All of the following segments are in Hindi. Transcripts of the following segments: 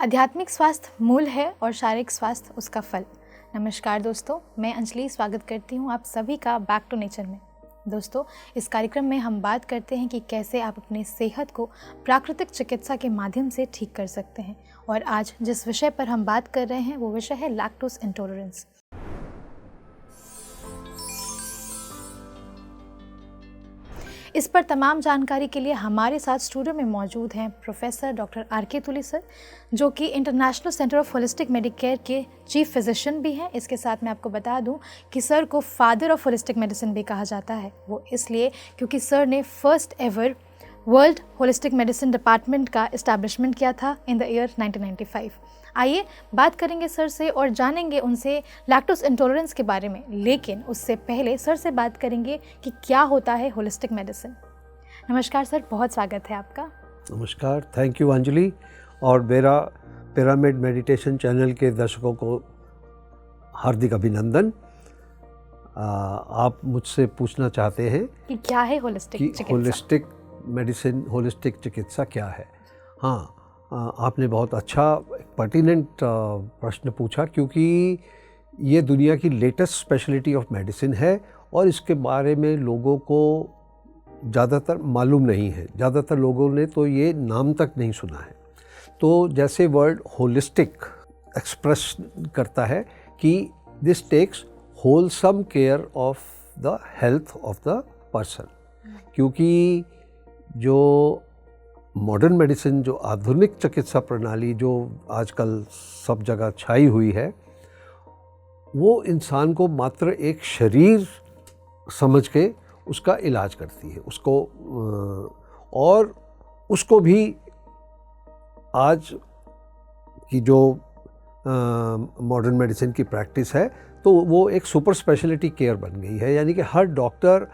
आध्यात्मिक स्वास्थ्य मूल है और शारीरिक स्वास्थ्य उसका फल। नमस्कार दोस्तों, मैं अंजलि स्वागत करती हूँ आप सभी का बैक टू नेचर में। दोस्तों, इस कार्यक्रम में हम बात करते हैं कि कैसे आप अपनी सेहत को प्राकृतिक चिकित्सा के माध्यम से ठीक कर सकते हैं। और आज जिस विषय पर हम बात कर रहे हैं वो विषय है लैक्टोज इंटॉलरेंस। इस पर तमाम जानकारी के लिए हमारे साथ स्टूडियो में मौजूद हैं प्रोफेसर डॉक्टर आर.के. तुली सर, जो कि international centre of holistic Medicare के चीफ फिजिशियन भी हैं। इसके साथ मैं आपको बता दूं कि सर को फादर ऑफ होलिस्टिक मेडिसिन भी कहा जाता है। वो इसलिए क्योंकि सर ने first ever world holistic medicine department का इस्टेब्लिशमेंट किया था इन द ईयर 1995। आइए बात करेंगे सर से और जानेंगे उनसे लैक्टोज इंटॉलरेंस के बारे में। लेकिन उससे पहले सर से बात करेंगे कि क्या होता है होलिस्टिक मेडिसिन। नमस्कार सर, बहुत स्वागत है आपका। नमस्कार, थैंक यू अंजलि। और मेरा पिरामिड मेडिटेशन चैनल के दर्शकों को हार्दिक अभिनंदन। आप मुझसे पूछना चाहते हैं कि क्या है होलिस्टिक चिकित्सा? होलिस्टिक मेडिसिन, होलिस्टिक चिकित्सा क्या है? हाँ, आपने बहुत अच्छा पर्टिनेंट प्रश्न पूछा, क्योंकि ये दुनिया की लेटेस्ट स्पेशलिटी ऑफ मेडिसिन है और इसके बारे में लोगों को ज़्यादातर मालूम नहीं है। ज़्यादातर लोगों ने तो ये नाम तक नहीं सुना है। तो जैसे वर्ड होलिस्टिक एक्सप्रेस करता है कि this takes wholesome care of the health of the person, क्योंकि जो मॉडर्न मेडिसिन, जो आधुनिक चिकित्सा प्रणाली जो आजकल सब जगह छाई हुई है, वो इंसान को मात्र एक शरीर समझ के उसका इलाज करती है उसको, और उसको भी आज की जो मॉडर्न मेडिसिन की प्रैक्टिस है तो वो एक सुपर स्पेशलिटी केयर बन गई है। यानी कि हर डॉक्टर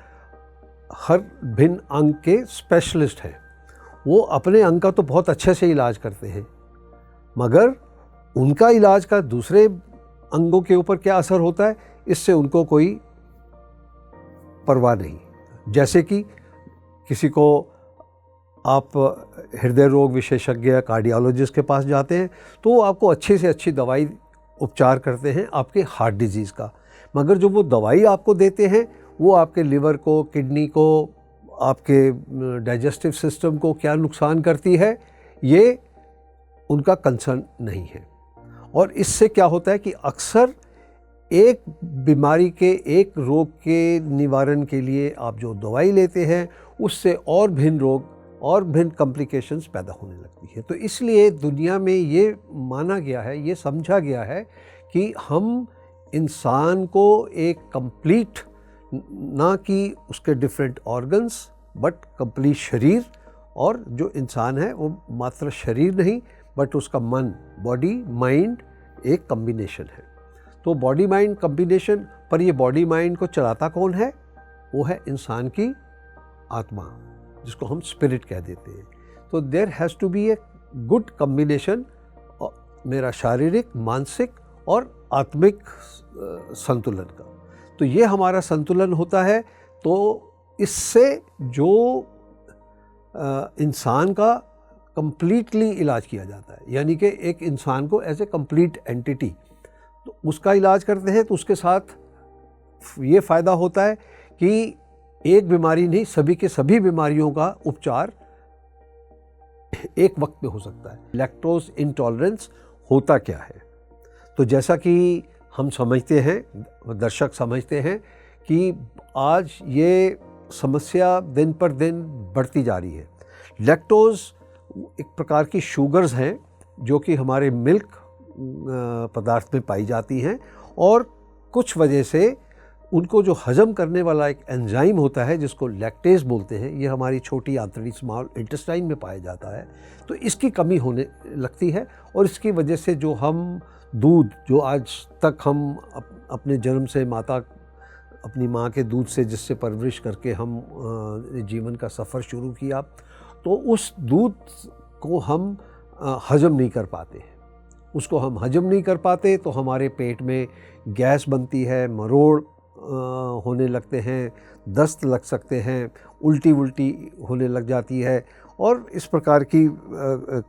हर भिन्न अंग के स्पेशलिस्ट हैं। वो अपने अंग का तो बहुत अच्छे से इलाज करते हैं, मगर उनका इलाज का दूसरे अंगों के ऊपर क्या असर होता है, इससे उनको कोई परवाह नहीं। जैसे कि किसी को आप हृदय रोग विशेषज्ञ कार्डियोलॉजिस्ट के पास जाते हैं तो वो आपको अच्छी से अच्छी दवाई उपचार करते हैं आपके हार्ट डिजीज़ का, मगर जो वो दवाई आपको देते हैं वो आपके लिवर को, किडनी को, आपके डाइजेस्टिव सिस्टम को क्या नुकसान करती है, ये उनका कंसर्न नहीं है। और इससे क्या होता है कि अक्सर एक बीमारी के, एक रोग के निवारण के लिए आप जो दवाई लेते हैं उससे और भिन्न रोग और भिन्न कॉम्प्लिकेशंस पैदा होने लगती है। तो इसलिए दुनिया में ये माना गया है, ये समझा गया है कि हम इंसान को एक कंप्लीट, ना कि उसके डिफरेंट ऑर्गन्स, बट कंप्लीट शरीर, और जो इंसान है वो मात्र शरीर नहीं बट उसका मन, बॉडी माइंड एक कॉम्बिनेशन है। तो बॉडी माइंड कॉम्बिनेशन, पर ये बॉडी माइंड को चलाता कौन है? वो है इंसान की आत्मा, जिसको हम स्पिरिट कह देते हैं। तो there has to be a good combination, मेरा शारीरिक, मानसिक और आत्मिक संतुलन का। तो ये हमारा संतुलन होता है, तो इससे जो इंसान का कंप्लीटली इलाज किया जाता है। यानी कि एक इंसान को एज ए कंप्लीट एंटिटी तो उसका इलाज करते हैं, तो उसके साथ ये फ़ायदा होता है कि एक बीमारी नहीं, सभी के सभी बीमारियों का उपचार एक वक्त में हो सकता है। लैक्टोज इंटॉलरेंस होता क्या है? तो जैसा कि हम समझते हैं, दर्शक समझते हैं कि आज ये समस्या दिन पर दिन बढ़ती जा रही है। लैक्टोज एक प्रकार की शुगर्स हैं जो कि हमारे मिल्क पदार्थ में पाई जाती हैं, और कुछ वजह से उनको जो हजम करने वाला एक एंजाइम होता है जिसको लैक्टेज बोलते हैं, ये हमारी छोटी आंतड़ी स्मॉल इंटेस्टाइन में पाया जाता है। तो इसकी कमी होने लगती है, और इसकी वजह से जो हम दूध, जो आज तक हम अपने जन्म से अपनी माँ के दूध से जिससे परवरिश करके हम जीवन का सफ़र शुरू किया, तो उस दूध को हम हजम नहीं कर पाते हैं। उसको हम हजम नहीं कर पाते तो हमारे पेट में गैस बनती है, मरोड़ होने लगते हैं, दस्त लग सकते हैं, उल्टी होने लग जाती है, और इस प्रकार की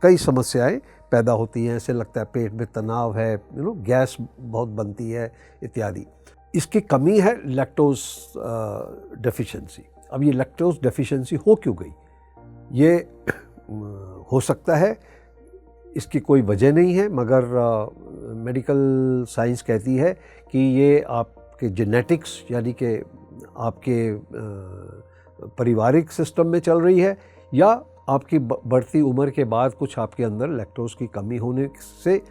कई समस्याएं पैदा होती हैं। ऐसे लगता है पेट में तनाव है, गैस बहुत बनती है इत्यादि। इसकी कमी है लैक्टोज डेफिशिएंसी। अब ये लैक्टोज डेफिशिएंसी हो क्यों गई, ये हो सकता है इसकी कोई वजह नहीं है, मगर मेडिकल साइंस कहती है कि ये आपके जेनेटिक्स यानी कि आपके पारिवारिक सिस्टम में चल रही है, या आपकी बढ़ती उम्र के बाद कुछ आपके अंदर लैक्टोज की कमी होने से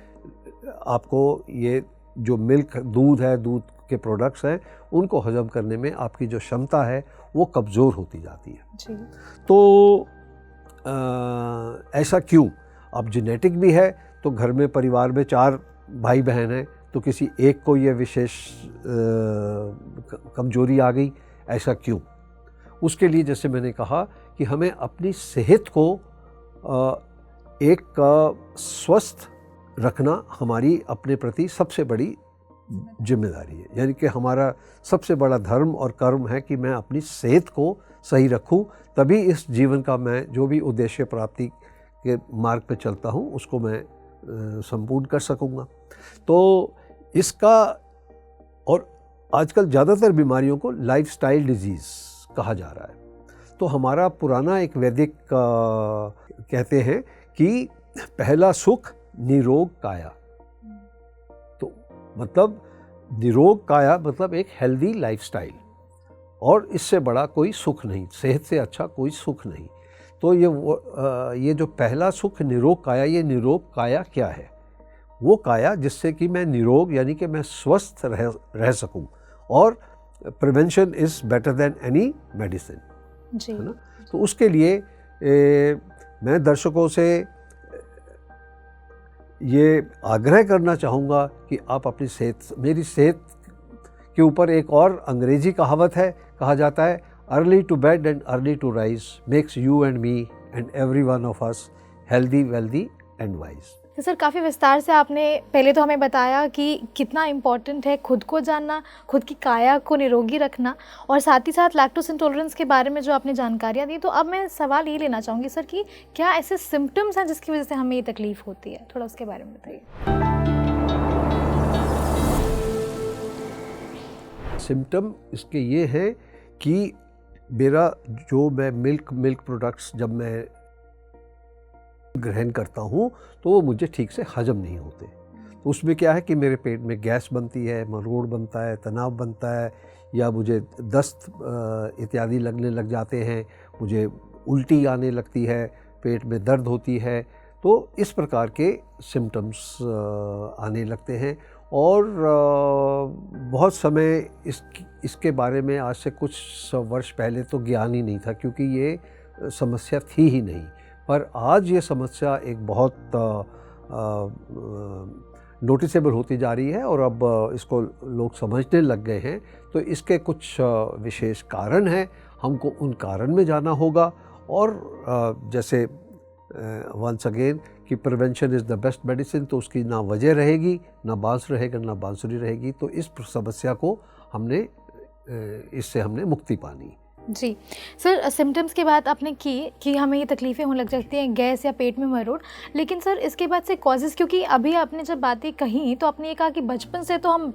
आपको ये जो मिल्क दूध है, दूध के प्रोडक्ट्स हैं, उनको हजम करने में आपकी जो क्षमता है वो कमज़ोर होती जाती है जी। तो ऐसा क्यों? अब जेनेटिक भी है, तो घर में परिवार में 4 भाई बहन हैं, तो किसी एक को ये विशेष कमजोरी आ गई, ऐसा क्यों? उसके लिए जैसे मैंने कहा कि हमें अपनी सेहत को एक स्वस्थ रखना हमारी अपने प्रति सबसे बड़ी जिम्मेदारी है। यानी कि हमारा सबसे बड़ा धर्म और कर्म है कि मैं अपनी सेहत को सही रखूं, तभी इस जीवन का मैं जो भी उद्देश्य प्राप्ति के मार्ग पे चलता हूं उसको मैं संपूर्ण कर सकूंगा। तो इसका, और आजकल ज़्यादातर बीमारियों को लाइफस्टाइल डिजीज़ कहा जा रहा है। तो हमारा पुराना एक वैदिक कहते हैं कि पहला सुख निरोग काया। तो मतलब निरोग काया मतलब एक हेल्दी लाइफस्टाइल, और इससे बड़ा कोई सुख नहीं, सेहत से अच्छा कोई सुख नहीं। तो ये जो पहला सुख निरोग काया, ये निरोग काया क्या है? वो काया जिससे कि मैं निरोग यानी कि मैं स्वस्थ रह सकूं, और prevention is better than any medicine, है ना। तो उसके लिए मैं दर्शकों से ये आग्रह करना चाहूँगा कि आप अपनी सेहत, मेरी सेहत के ऊपर एक और अंग्रेजी कहावत है, कहा जाता है early to bed and early to rise makes you and me and every one of us healthy wealthy and wise. तो सर काफ़ी विस्तार से आपने पहले तो हमें बताया कि कितना इम्पॉर्टेंट है खुद को जानना, खुद की काया को निरोगी रखना, और साथ ही साथ लैक्टोज इंटॉलरेंस के बारे में जो आपने जानकारियाँ दी। तो अब मैं सवाल ये लेना चाहूँगी सर कि क्या ऐसे सिम्टम्स हैं जिसकी वजह से हमें ये तकलीफ़ होती है, थोड़ा उसके बारे में बताइए। सिम्टम इसके ये हैं कि मेरा जो मैं मिल्क प्रोडक्ट्स जब मैं ग्रहण करता हूँ तो वो मुझे ठीक से हजम नहीं होते। तो उसमें क्या है कि मेरे पेट में गैस बनती है, मरोड़ बनता है, तनाव बनता है, या मुझे दस्त इत्यादि लगने लग जाते हैं, मुझे उल्टी आने लगती है, पेट में दर्द होती है। तो इस प्रकार के सिम्टम्स आने लगते हैं। और बहुत समय इसके बारे में आज से कुछ 100 वर्ष पहले तो ज्ञान ही नहीं था, क्योंकि ये समस्या थी ही नहीं। पर आज ये समस्या एक बहुत नोटिसेबल होती जा रही है, और अब इसको लोग समझने लग गए हैं। तो इसके कुछ विशेष कारण हैं, हमको उन कारण में जाना होगा। और जैसे वंस अगेन कि prevention is the best medicine, तो उसकी ना वजह रहेगी, ना बांस रहेगा, ना बांसुरी रहेगी। तो इस समस्या को इससे हमने मुक्ति पानी। जी सर, सिम्टम्स की बात आपने की कि हमें ये तकलीफ़ें होने लग जाती हैं, गैस या पेट में मरोड़, लेकिन सर इसके बाद से कॉजेज़, क्योंकि अभी आपने जब बातें कही तो आपने ये कहा कि बचपन से तो हम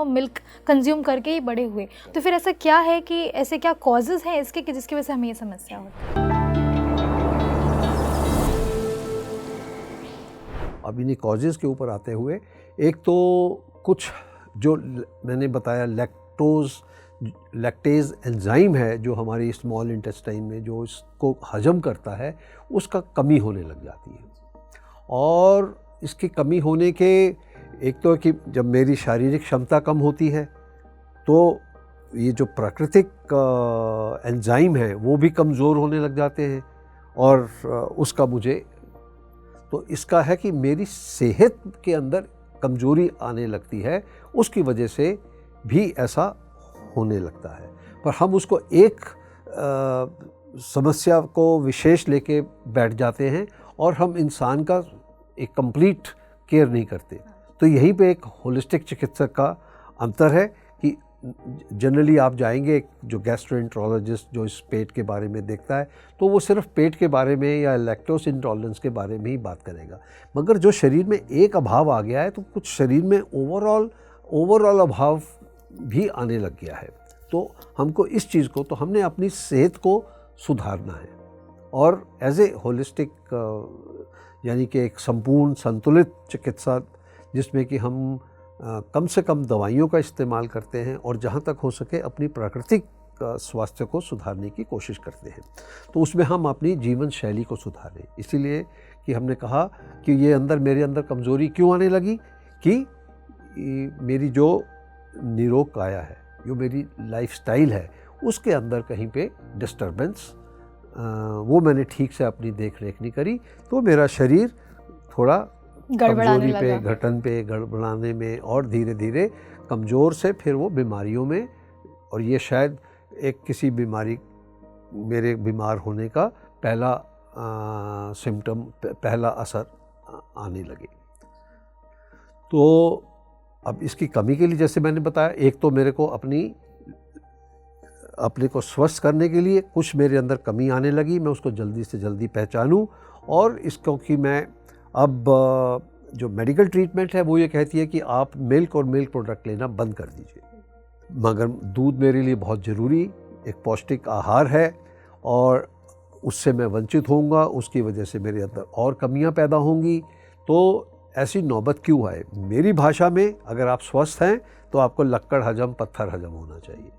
मिल्क कंज्यूम करके ही बड़े हुए, तो फिर ऐसा क्या है कि ऐसे क्या कॉजेज़ हैं इसके कि जिसकी वजह से हमें ये समस्या होती है? अब इन्हीं कॉजेज़ के ऊपर आते हुए, एक तो कुछ जो मैंने बताया लैक्टेज एंजाइम है जो हमारी स्मॉल इंटेस्टाइन में जो इसको हजम करता है, उसका कमी होने लग जाती है। और इसकी कमी होने के एक तो कि जब मेरी शारीरिक क्षमता कम होती है तो ये जो प्राकृतिक एंजाइम है वो भी कमज़ोर होने लग जाते हैं, और उसका मुझे तो इसका है कि मेरी सेहत के अंदर कमज़ोरी आने लगती है, उसकी वजह से भी ऐसा होने लगता है। पर हम उसको एक समस्या को विशेष लेके बैठ जाते हैं, और हम इंसान का एक कंप्लीट केयर नहीं करते। तो यहीं पे एक होलिस्टिक चिकित्सक का अंतर है कि जनरली आप जाएंगे जो गैस्ट्रोएंटरोलॉजिस्ट जो इस पेट के बारे में देखता है, तो वो सिर्फ पेट के बारे में या लैक्टोज इंटॉलरेंस के बारे में ही बात करेगा। मगर जो शरीर में एक अभाव आ गया है तो कुछ शरीर में ओवरऑल अभाव भी आने लग गया है। तो हमको इस चीज़ को, तो हमने अपनी सेहत को सुधारना है और एज ए होलिस्टिक यानी कि एक संपूर्ण संतुलित चिकित्सा जिसमें कि हम कम से कम दवाइयों का इस्तेमाल करते हैं और जहाँ तक हो सके अपनी प्राकृतिक स्वास्थ्य को सुधारने की कोशिश करते हैं। तो उसमें हम अपनी जीवन शैली को सुधारें। इसीलिए कि हमने कहा कि ये मेरे अंदर कमज़ोरी क्यों आने लगी कि मेरी जो निरोग काया है, जो मेरी लाइफस्टाइल है, उसके अंदर कहीं पे डिस्टर्बेंस, वो मैंने ठीक से अपनी देख रेख नहीं करी, तो मेरा शरीर थोड़ा कमजोरी पे, घटन पे, गड़बड़ाने में और धीरे धीरे कमज़ोर से फिर वो बीमारियों में, और ये शायद एक किसी बीमारी, मेरे बीमार होने का पहला सिम्टम, पहला असर आने लगे। तो अब इसकी कमी के लिए जैसे मैंने बताया, एक तो मेरे को अपने को स्वस्थ करने के लिए कुछ मेरे अंदर कमी आने लगी, मैं उसको जल्दी से जल्दी पहचानूं, और इसको कि मैं अब जो मेडिकल ट्रीटमेंट है वो ये कहती है कि आप मिल्क और मिल्क प्रोडक्ट लेना बंद कर दीजिए, मगर दूध मेरे लिए बहुत ज़रूरी एक पौष्टिक आहार है और उससे मैं वंचित होऊंगा, उसकी वजह से मेरे अंदर और कमियां पैदा होंगी। तो ऐसी नौबत क्यों आए? मेरी भाषा में अगर आप स्वस्थ हैं तो आपको लक्कड़ हजम, पत्थर हजम होना चाहिए।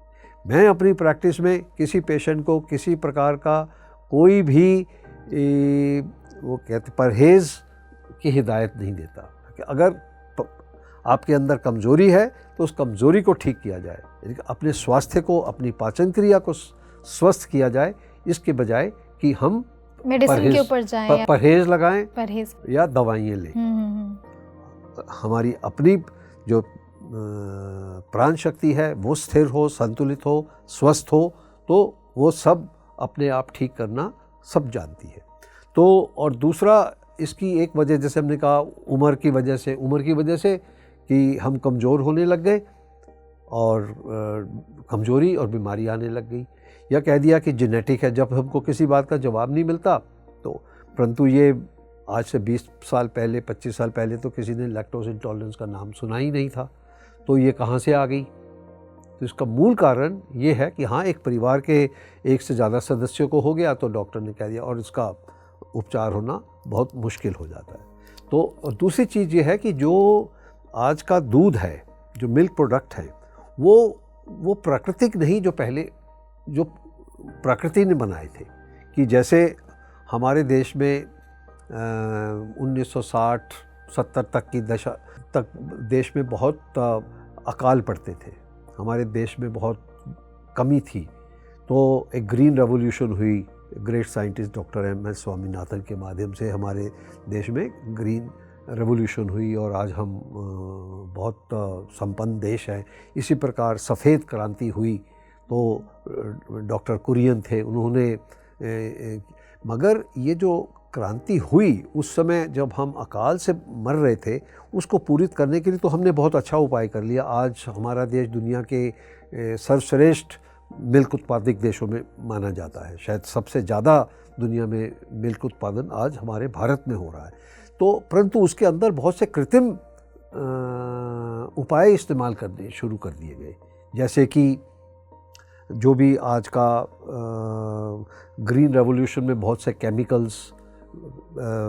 मैं अपनी प्रैक्टिस में किसी पेशेंट को किसी प्रकार का कोई भी वो कहते परहेज़ की हिदायत नहीं देता कि अगर आपके अंदर कमज़ोरी है तो उस कमज़ोरी को ठीक किया जाए, अपने स्वास्थ्य को, अपनी पाचन क्रिया को स्वस्थ किया जाए, इसके बजाय कि हम मेडिसिन के ऊपर जाएं, परहेज़ लगाएं या दवाइयाँ लें। हमारी अपनी जो प्राण शक्ति है वो स्थिर हो, संतुलित हो, स्वस्थ हो, तो वो सब अपने आप ठीक करना सब जानती है। तो और दूसरा इसकी एक वजह, जैसे हमने कहा, उम्र की वजह से कि हम कमज़ोर होने लग गए और कमज़ोरी और बीमारी आने लग गई, या कह दिया कि जेनेटिक है। जब हमको किसी बात का जवाब नहीं मिलता तो, परंतु ये आज से 20 साल पहले, 25 साल पहले तो किसी ने लैक्टोज इंटॉलरेंस का नाम सुना ही नहीं था, तो ये कहाँ से आ गई? तो इसका मूल कारण ये है कि हाँ, एक परिवार के एक से ज़्यादा सदस्यों को हो गया तो डॉक्टर ने कह दिया, और इसका उपचार होना बहुत मुश्किल हो जाता है। तो दूसरी चीज़ ये है कि जो आज का दूध है, जो मिल्क प्रोडक्ट है, वो प्राकृतिक नहीं, जो पहले जो प्रकृति ने बनाए थे। कि जैसे हमारे देश में 1960-70 तक की दशा तक देश में बहुत अकाल पड़ते थे, हमारे देश में बहुत कमी थी। तो एक ग्रीन रेवोल्यूशन हुई, great scientist doctor M.S. Swaminathan के माध्यम से हमारे देश में ग्रीन रेवोल्यूशन हुई और आज हम बहुत संपन्न देश हैं। इसी प्रकार सफ़ेद क्रांति हुई, तो डॉक्टर कुरियन थे, उन्होंने मगर ये जो क्रांति हुई उस समय जब हम अकाल से मर रहे थे, उसको पूरित करने के लिए तो हमने बहुत अच्छा उपाय कर लिया। आज हमारा देश दुनिया के सर्वश्रेष्ठ मिल्क उत्पादक देशों में माना जाता है, शायद सबसे ज़्यादा दुनिया में मिल्क उत्पादन आज हमारे भारत में हो रहा है। तो परंतु उसके अंदर बहुत से कृत्रिम उपाय इस्तेमाल करने शुरू कर दिए गए, जैसे कि जो भी आज का ग्रीन रेवोल्यूशन में बहुत से केमिकल्स,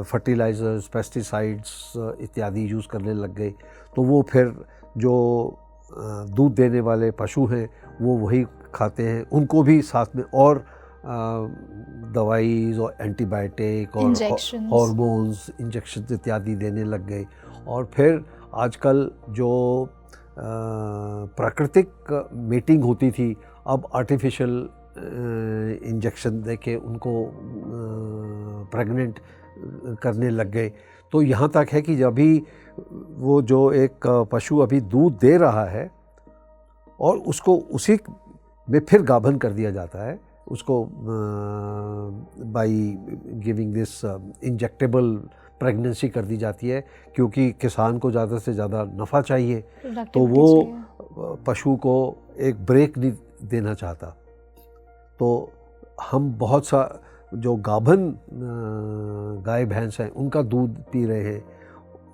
फर्टिलाइज़र्स, पेस्टिसाइड्स इत्यादि यूज़ करने लग गए, तो वो फिर जो दूध देने वाले पशु हैं वो वही खाते हैं, उनको भी साथ में और दवाई और एंटीबायोटिक और हार्मोन्स, इंजेक्शन इत्यादि देने लग गए। और फिर आजकल जो प्राकृतिक मीटिंग होती थी, अब आर्टिफिशियल इंजेक्शन देके उनको प्रेग्नेंट करने लग गए। तो यहाँ तक है कि जब भी वो जो एक पशु अभी दूध दे रहा है और उसको उसी में फिर गाभन कर दिया जाता है, उसको by giving this injectable pregnancy कर दी जाती है, क्योंकि किसान को ज़्यादा से ज़्यादा नफ़ा चाहिए। तो वो पशु को एक ब्रेक नहीं देना चाहता। तो हम बहुत सा जो गाभन गाय भैंस हैं उनका दूध पी रहे हैं,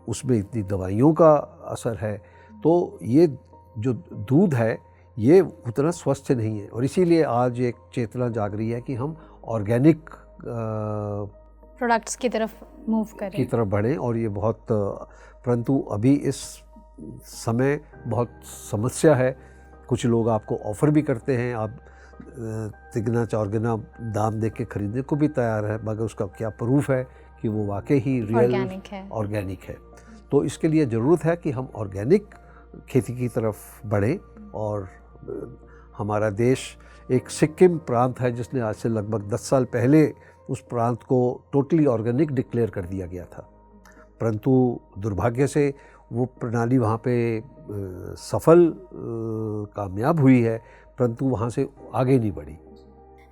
उसमें इतनी दवाइयों का असर है, तो ये जो दूध है ये उतना स्वस्थ नहीं है। और इसीलिए आज एक चेतना जाग रही है कि हम ऑर्गेनिक प्रोडक्ट्स की तरफ मूव करें, की तरफ बढ़ें। और ये बहुत, परंतु अभी इस समय बहुत समस्या है। कुछ लोग आपको ऑफ़र भी करते हैं, आप तिगना चौगुना दाम दे के खरीदने को भी तैयार है, मगर उसका क्या प्रूफ है कि वो वाकई ही रियल ऑर्गेनिक है। तो इसके लिए ज़रूरत है कि हम ऑर्गेनिक खेती की तरफ बढ़ें। और हमारा देश एक सिक्किम प्रांत है जिसने आज से लगभग 10 साल पहले उस प्रांत को टोटली ऑर्गेनिक डिक्लेयर कर दिया गया था, परंतु दुर्भाग्य से वो प्रणाली वहाँ पे सफल कामयाब हुई है, परंतु वहाँ से आगे नहीं बढ़ी।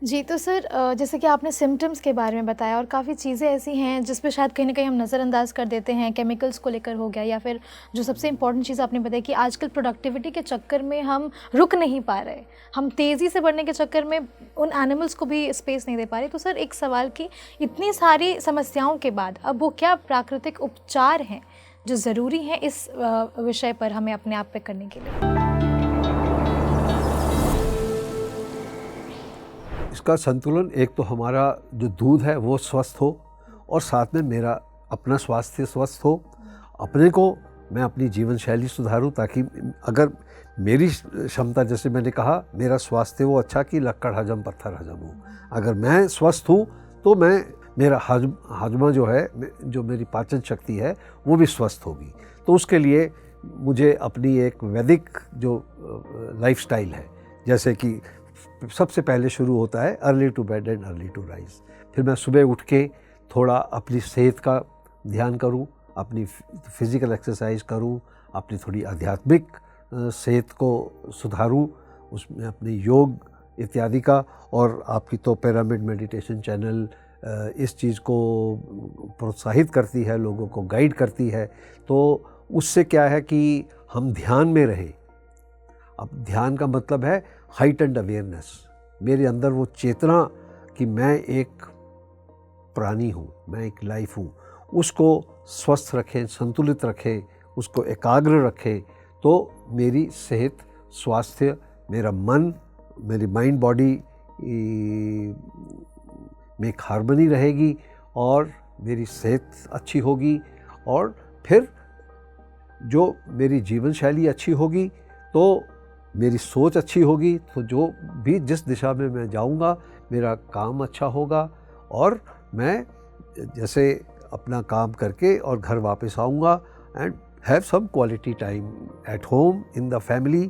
जी, तो सर जैसे कि आपने सिम्टम्स के बारे में बताया और काफ़ी चीज़ें ऐसी हैं जिस पे शायद कहीं ना कहीं हम नज़रअंदाज कर देते हैं, केमिकल्स को लेकर हो गया, या फिर जो सबसे इम्पॉर्टेंट चीज़ आपने बताई कि आजकल प्रोडक्टिविटी के चक्कर में हम रुक नहीं पा रहे, हम तेज़ी से बढ़ने के चक्कर में उन एनिमल्स को भी स्पेस नहीं दे पा रहे। तो सर एक सवाल कि इतनी सारी समस्याओं के बाद अब वो क्या प्राकृतिक उपचार हैं जो ज़रूरी हैं इस विषय पर हमें अपने आप पे करने के लिए? इसका संतुलन, एक तो हमारा जो दूध है वो स्वस्थ हो और साथ में मेरा अपना स्वास्थ्य स्वस्थ हो, अपने को मैं अपनी जीवन शैली सुधारूं, ताकि अगर मेरी क्षमता, जैसे मैंने कहा, मेरा स्वास्थ्य वो अच्छा कि लक्कड़ हजम पत्थर हजम हो। अगर मैं स्वस्थ हूँ तो मेरा हाजमा जो है, जो मेरी पाचन शक्ति है वो भी स्वस्थ होगी। तो उसके लिए मुझे अपनी एक वैदिक जो लाइफस्टाइल है, जैसे कि सबसे पहले शुरू होता है early to bed and early to rise. फिर मैं सुबह उठ के थोड़ा अपनी सेहत का ध्यान करूं, अपनी फिज़िकल एक्सरसाइज करूं, अपनी थोड़ी आध्यात्मिक सेहत को सुधारूं, उसमें अपने योग इत्यादि का। और आपकी तो पिरामिड मेडिटेशन चैनल इस चीज़ को प्रोत्साहित करती है, लोगों को गाइड करती है। तो उससे क्या है कि हम ध्यान में रहें। अब ध्यान का मतलब है हाइटेंड अवेयरनेस, मेरे अंदर वो चेतना कि मैं एक प्राणी हूँ, मैं एक लाइफ हूँ, उसको स्वस्थ रखें, संतुलित रखें, उसको एकाग्र रखें, तो मेरी सेहत, स्वास्थ्य, मेरा मन, मेरी माइंड बॉडी में एक हार्मनी रहेगी और मेरी सेहत अच्छी होगी। और फिर जो मेरी जीवन शैली अच्छी होगी तो मेरी सोच अच्छी होगी, तो जो भी जिस दिशा में मैं जाऊंगा मेरा काम अच्छा होगा और मैं जैसे अपना काम करके और घर वापस आऊंगा and have some quality time at home in the family.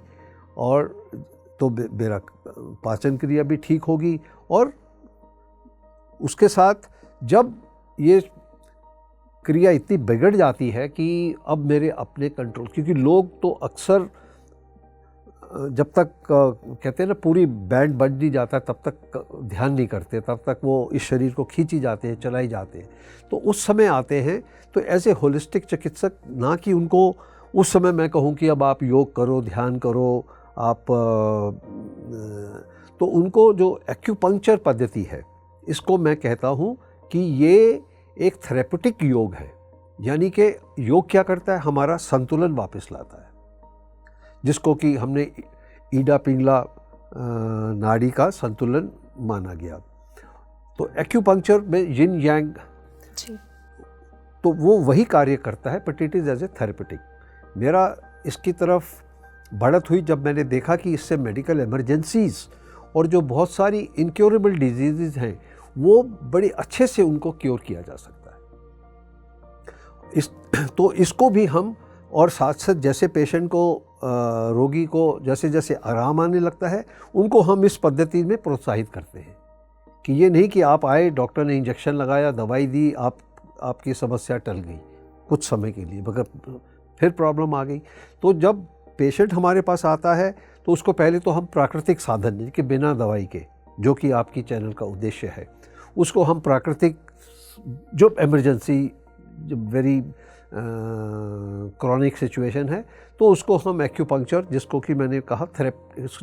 और तो मेरा पाचन क्रिया भी ठीक होगी। और उसके साथ जब ये क्रिया इतनी बिगड़ जाती है कि अब मेरे अपने कंट्रोल, क्योंकि लोग तो अक्सर जब तक कहते हैं ना पूरी बैंड बज नहीं जाता तब तक ध्यान नहीं करते, तब तक वो इस शरीर को खींची जाते हैं, चलाई जाते हैं। तो उस समय आते हैं तो ऐसे होलिस्टिक चिकित्सक, ना कि उनको उस समय मैं कहूँ कि अब आप योग करो, ध्यान करो, आप तो उनको जो एक्यूपंक्चर पद्धति है, इसको मैं कहता हूँ कि ये एक थेरेपेटिक योग है। यानी कि योग क्या करता है, हमारा संतुलन वापस लाता है, जिसको कि हमने ईडा पिंगला नाड़ी का संतुलन माना गया। तो एक्यूपंक्चर में यिन यांग, तो वो वही कार्य करता है, but it is as a therapeutic. मेरा इसकी तरफ बढ़त हुई जब मैंने देखा कि इससे मेडिकल इमरजेंसीज़ और जो बहुत सारी इनक्योरेबल डिजीज़ हैं वो बड़े अच्छे से उनको क्योर किया जा सकता है। तो इसको भी हम, और साथ साथ जैसे पेशेंट को, रोगी को जैसे जैसे आराम आने लगता है, उनको हम इस पद्धति में प्रोत्साहित करते हैं कि ये नहीं कि आप आए, डॉक्टर ने इंजेक्शन लगाया, दवाई दी, आपकी समस्या टल गई कुछ समय के लिए, मगर फिर प्रॉब्लम आ गई। तो जब पेशेंट हमारे पास आता है तो उसको पहले तो हम प्राकृतिक साधन कि बिना दवाई के, जो कि आपकी चैनल का उद्देश्य है, उसको हम प्राकृतिक जो इमरजेंसी, जो वेरी क्रॉनिक सिचुएशन है, तो उसको हम एक्यूपंक्चर, जिसको कि मैंने कहा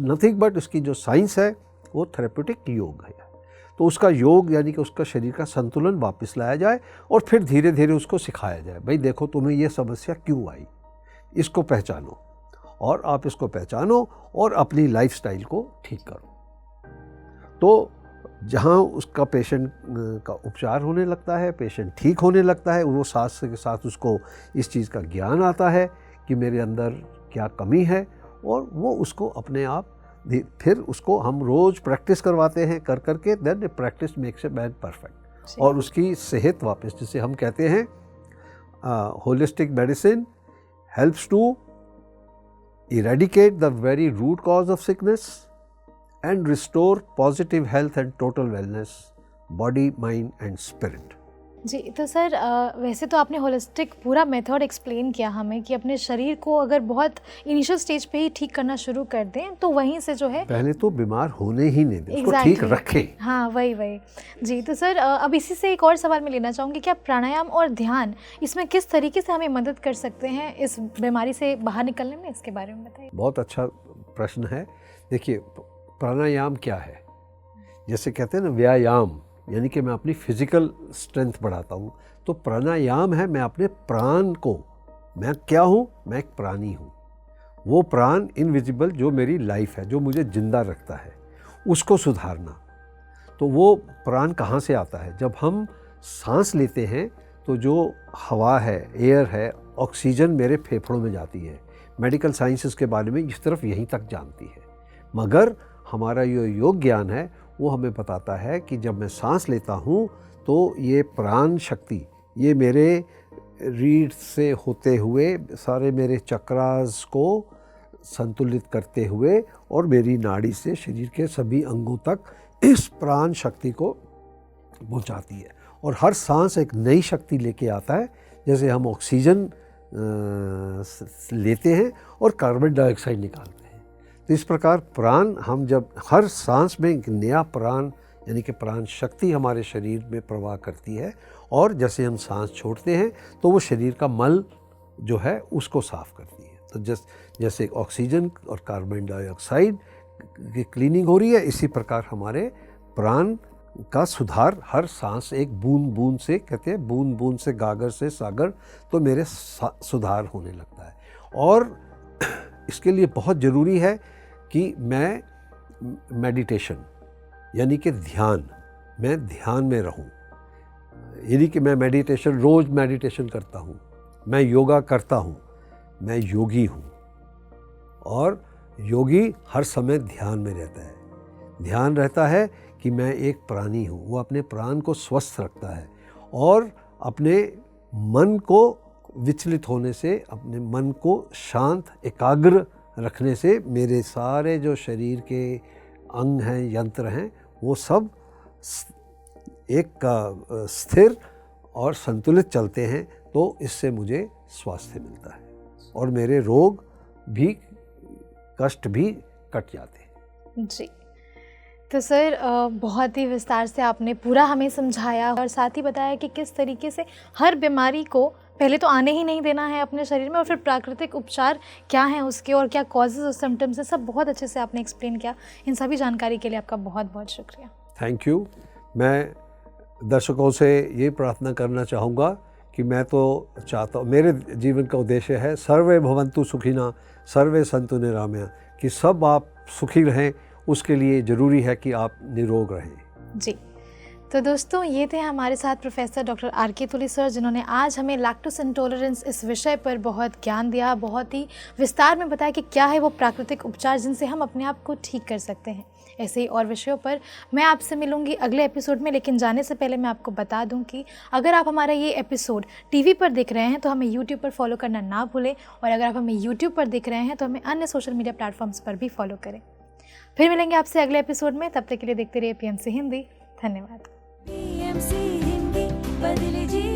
नथिंग बट इसकी जो साइंस है वो थेरेप्यूटिक योग है। तो उसका योग यानी कि उसका शरीर का संतुलन वापस लाया जाए और फिर धीरे धीरे उसको सिखाया जाए, भाई देखो तुम्हें ये समस्या क्यों आई, इसको पहचानो, और आप इसको पहचानो और अपनी लाइफस्टाइल को ठीक करो। तो जहाँ उसका पेशेंट का उपचार होने लगता है, पेशेंट ठीक होने लगता है, वो साथ के साथ उसको इस चीज़ का ज्ञान आता है कि मेरे अंदर क्या कमी है, और वो उसको अपने आप फिर उसको हम रोज़ प्रैक्टिस करवाते हैं, कर करके then practice makes a man perfect, और उसकी सेहत वापस, जिसे हम कहते हैं holistic medicine helps to eradicate the very root cause of sickness and restore positive health and total wellness, body, mind and spirit. जी, तो सर वैसे तो आपने होलिस्टिक पूरा मेथड एक्सप्लेन किया हमें कि अपने शरीर को अगर बहुत इनिशियल स्टेज पे ही ठीक करना शुरू कर दें तो वहीं से जो है पहले तो बीमार होने ही नहीं दें, उसको ठीक रखें। हाँ, वही जी। तो सर अब इसी से एक और सवाल मैं लेना चाहूँगी, क्या प्राणायाम और ध्यान इसमें किस तरीके से हमें मदद कर सकते हैं इस बीमारी से बाहर निकलने में, इसके बारे में बताइए। बहुत अच्छा प्रश्न है। देखिए, प्राणायाम क्या है, जैसे कहते हैं ना व्यायाम, यानी कि मैं अपनी फिजिकल स्ट्रेंथ बढ़ाता हूँ, तो प्राणायाम है मैं अपने प्राण को, मैं क्या हूँ, मैं एक प्राणी हूँ, वो प्राण इनविजिबल जो मेरी लाइफ है, जो मुझे जिंदा रखता है, उसको सुधारना। तो वो प्राण कहाँ से आता है, जब हम सांस लेते हैं तो जो हवा है, एयर है, ऑक्सीजन मेरे फेफड़ों में जाती है। मेडिकल साइंसेस के बारे में इस तरफ यहीं तक जानती है, मगर हमारा ये योग ज्ञान है वो हमें बताता है कि जब मैं सांस लेता हूँ तो ये प्राण शक्ति, ये मेरे रीढ़ से होते हुए सारे मेरे चक्रास को संतुलित करते हुए और मेरी नाड़ी से शरीर के सभी अंगों तक इस प्राण शक्ति को पहुँचाती है। और हर सांस एक नई शक्ति लेके आता है, जैसे हम ऑक्सीजन लेते हैं और कार्बन डाइऑक्साइड निकालते हैं। तो इस प्रकार प्राण, हम जब हर सांस में एक नया प्राण यानी कि प्राण शक्ति हमारे शरीर में प्रवाह करती है, और जैसे हम सांस छोड़ते हैं तो वो शरीर का मल जो है उसको साफ करती है। तो जैसे ऑक्सीजन और कार्बन डाइऑक्साइड की क्लीनिंग हो रही है, इसी प्रकार हमारे प्राण का सुधार हर सांस एक बूंद बूंद से, कहते हैं बूंद बूंद से गागर से सागर, तो मेरे सुधार होने लगता है। और इसके लिए बहुत ज़रूरी है कि मैं मेडिटेशन यानी कि ध्यान, मैं ध्यान में रहूं, यानी कि मैं मेडिटेशन, रोज़ मेडिटेशन करता हूं, मैं योगा करता हूं, मैं योगी हूं। और योगी हर समय ध्यान में रहता है, ध्यान रहता है कि मैं एक प्राणी हूं, वो अपने प्राण को स्वस्थ रखता है और अपने मन को विचलित होने से, अपने मन को शांत एकाग्र रखने से मेरे सारे जो शरीर के अंग हैं, यंत्र हैं, वो सब एक स्थिर और संतुलित चलते हैं। तो इससे मुझे स्वास्थ्य मिलता है और मेरे रोग भी, कष्ट भी कट जाते हैं। जी, तो सर बहुत ही विस्तार से आपने पूरा हमें समझाया और साथ ही बताया कि किस तरीके से हर बीमारी को पहले तो आने ही नहीं देना है अपने शरीर में, और फिर प्राकृतिक उपचार क्या हैं उसके और क्या कॉजेज़ और सिम्टम्स है, सब बहुत अच्छे से आपने एक्सप्लेन किया। इन सभी जानकारी के लिए आपका बहुत बहुत शुक्रिया। Thank you. मैं दर्शकों से ये प्रार्थना करना चाहूँगा कि मैं तो चाहता हूँ, मेरे जीवन का उद्देश्य है सर्वे भवन्तु सुखिना सर्वे सन्तु निरामया, कि सब आप सुखी रहें, उसके लिए ज़रूरी है कि आप निरोग रहें। जी, तो दोस्तों ये थे हमारे साथ प्रोफेसर डॉक्टर आर.के. तुली सर, जिन्होंने आज हमें लैक्टोस इंटॉलरेंस इस विषय पर बहुत ज्ञान दिया, बहुत ही विस्तार में बताया कि क्या है वो प्राकृतिक उपचार जिनसे हम अपने आप को ठीक कर सकते हैं। ऐसे ही और विषयों पर मैं आपसे मिलूंगी अगले एपिसोड में, लेकिन जाने से पहले मैं आपको बता दूं कि अगर आप हमारा ये एपिसोड टीवी पर देख रहे हैं तो हमें यूट्यूब पर फॉलो करना ना भूलें, और अगर आप हमें यूट्यूब पर देख रहे हैं तो हमें अन्य सोशल मीडिया प्लेटफॉर्म्स पर भी फॉलो करें। फिर मिलेंगे आपसे अगले एपिसोड में, तब तक के लिए देखते रहिए PMC हिंदी। धन्यवाद। PMC हिंदी, बदले जी।